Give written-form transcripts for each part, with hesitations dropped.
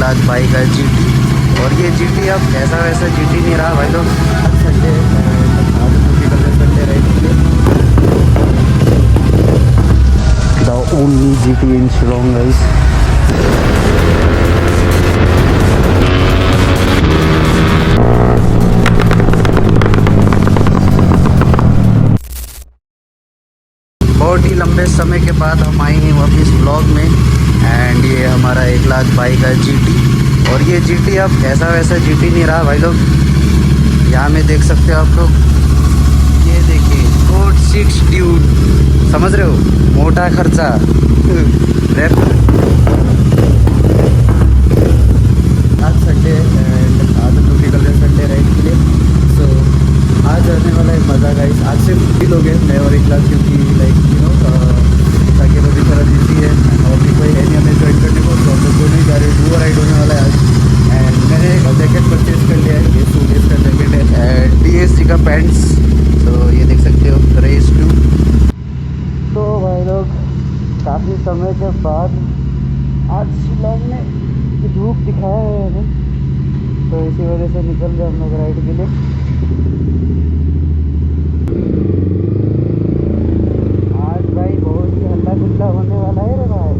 Class bike है GT। और ये GT अब ऐसा वैसा GT नहीं रहा भाई लोग। संडे संडे रहेगी the only GT in Shillong guys. बहुत ही लंबे समय के बाद हम आए हैं वापस ब्लॉग में। एंड ये हमारा 1 लाख बाइक है GT। और ये GT अब ऐसा वैसा GT नहीं रहा भाई लोग। यहाँ में देख सकते हो आप लोग, ये देखिए कोड 6 ड्यूड, समझ रहे हो, मोटा खर्चा रैप। आज संडे एंड आज हम लोग निकल रहे संडे राइड के लिए। सो आज आने वाला है मज़ा गाइस। आज से 2 लोग हैं, मैं और 1 लाख, क्योंकि लाइक ताकि अभी थोड़ा बिजी है और भी कोई है नहीं हमें ज्वाइन करने को। तो हम लोग दोनों ही जा रहे हैं, 2 राइड होने वाला है आज। एंड मैंने जैकेट परचेज कर लिया है, ये सूट का जैकेट है एंड DSG का पैंट्स। तो ये देख सकते हो रेस 2। तो भाई लोग काफ़ी समय के बाद आज शिलोंग में धूप दिखाया है हमें, तो इसी वजह से निकल रहे हम लोग राइड के लिए। आज भाई बहुत ही हल्ला गुल्ला होने वाला है रे भाई।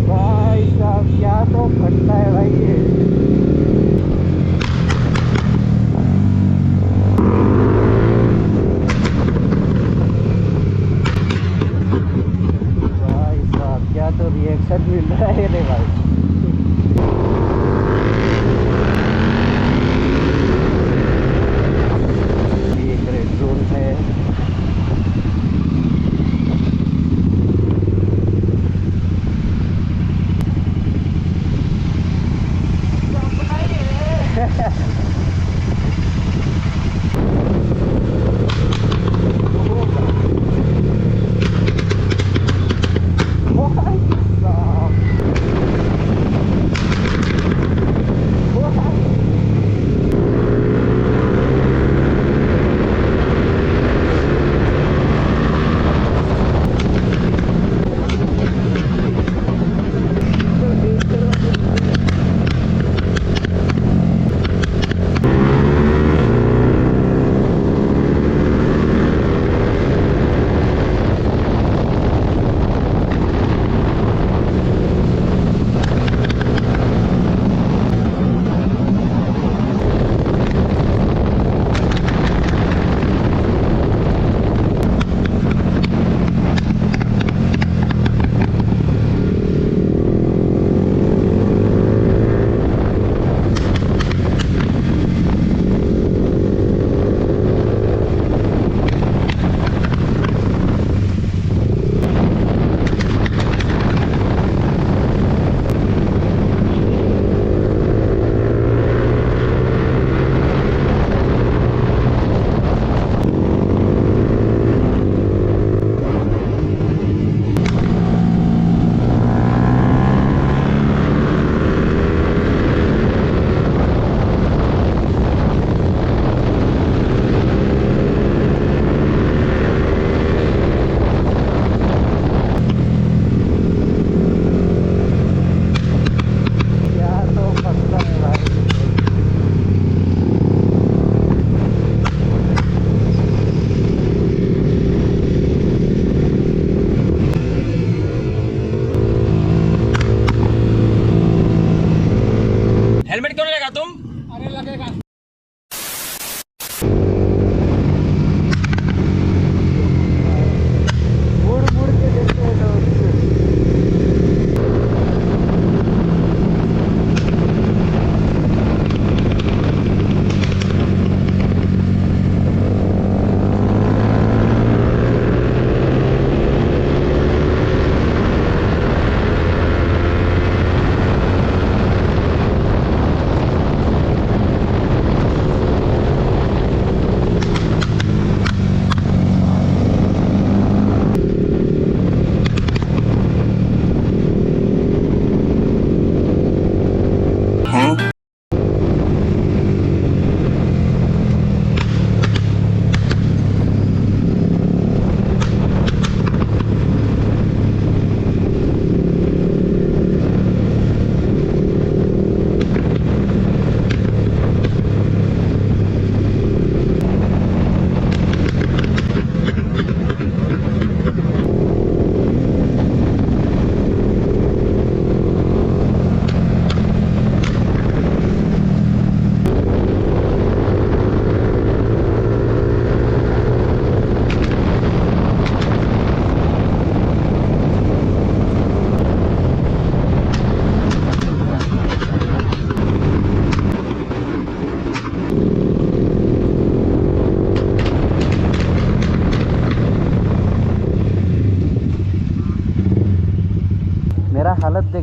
भाई साहब क्या तो फटता है भाई ये। क्या तो रिएक्शन मिल रहा है रे भाई। एक रेड जोन है।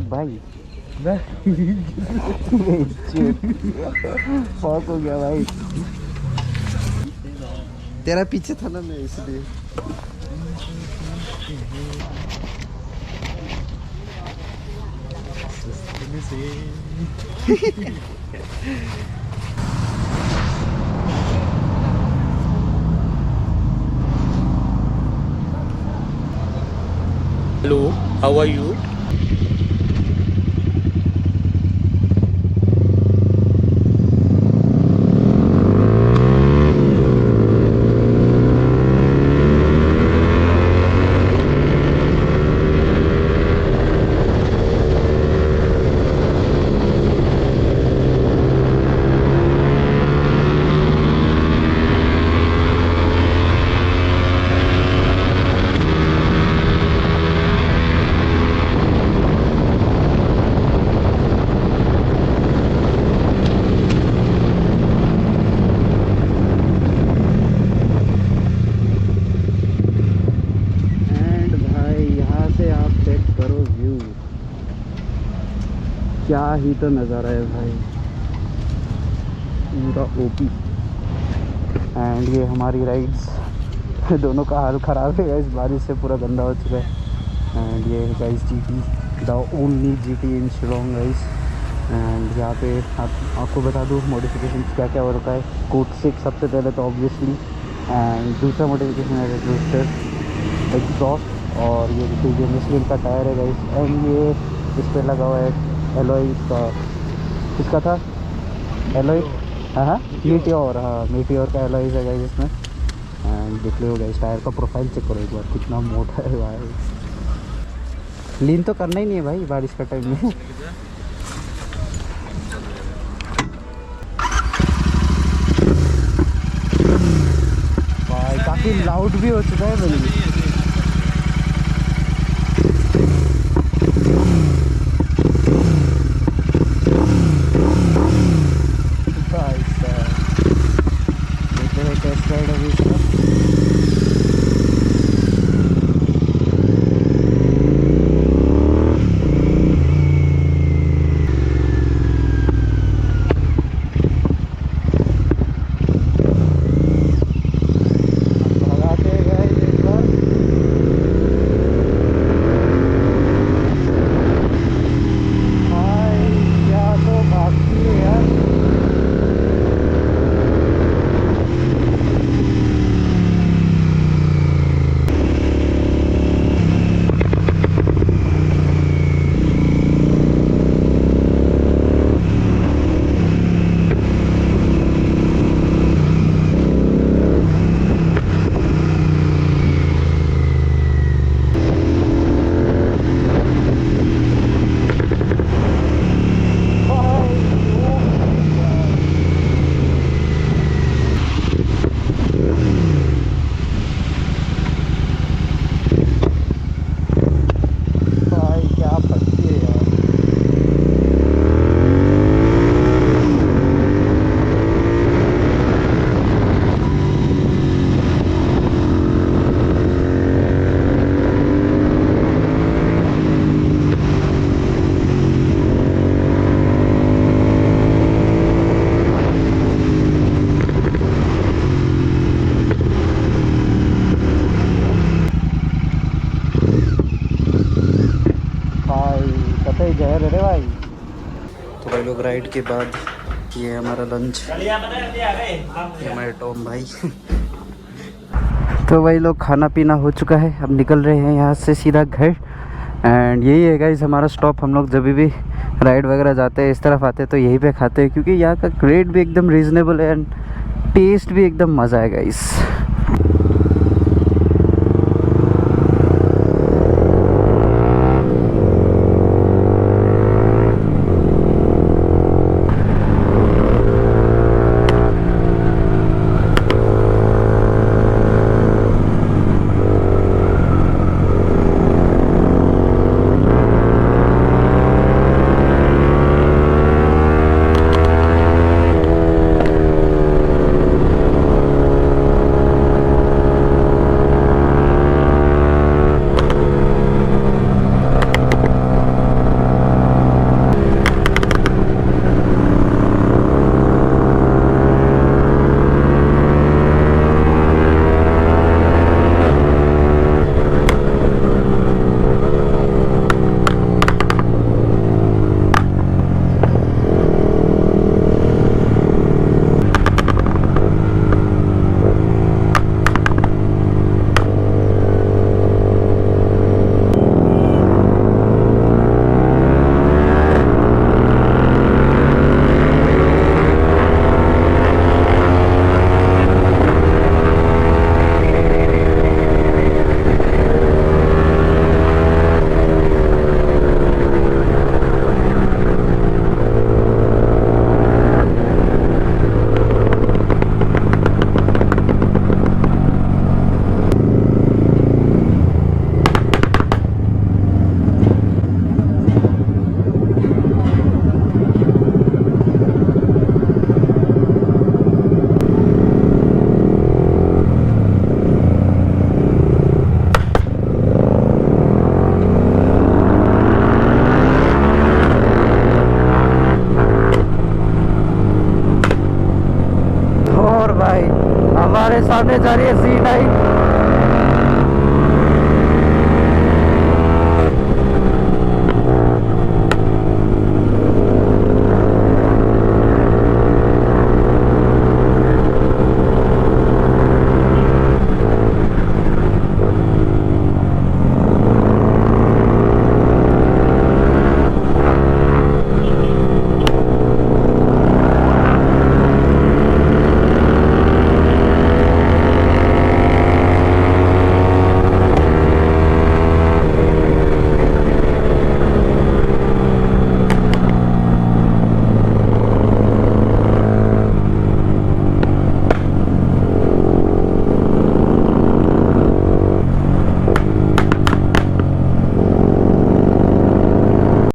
भाई बहुत हो गया भाई, तेरा पीछे था ना मैं इसलिए। Hello, how are you? क्या ही तो नज़ारा है भाई, पूरा ओपी। एंड ये हमारी राइड्स दोनों का हाल ख़राब है इस बारिश से, पूरा गंदा हो चुका है। एंड ये है guys GT, the only GT in Shillong guys. And यहाँ पे आपको बता दूँ मॉडिफिकेशन क्या क्या हो रखा है। कोड 6 सबसे पहले तो ऑब्वियसली, एंड दूसरा मॉडिफिकेशन है रेड एग्जॉस्ट, और ये देखिए मिशलिन का टायर है गाइस। एंड ये इस पर लगा हुआ है एलॉय का, किसका था एलॉय, हाँ मीटियोर, हाँ मीटियोर का एलॉयज है गाइस इसमें। एंड देख लो गाइस टायर का प्रोफाइल चेक करो एक बार, कितना मोटा है भाई। लीन तो करना ही नहीं है भाई बारिश का टाइम में। भाई काफ़ी लाउड भी हो चुका है भाई। जहर है भाई। तो भाई लोग राइड के बाद ये हमारा लंच, ये हमारे टॉम भाई। तो भाई लोग खाना पीना हो चुका है, अब निकल रहे हैं यहाँ से सीधा घर। एंड यही है गाइस हमारा स्टॉप, हम लोग जब भी राइड वगैरह जाते हैं इस तरफ आते हैं तो यहीं पे खाते हैं, क्योंकि यहाँ का रेट भी एकदम रीज़नेबल है एंड टेस्ट भी एकदम मज़ा है गाइस। रही है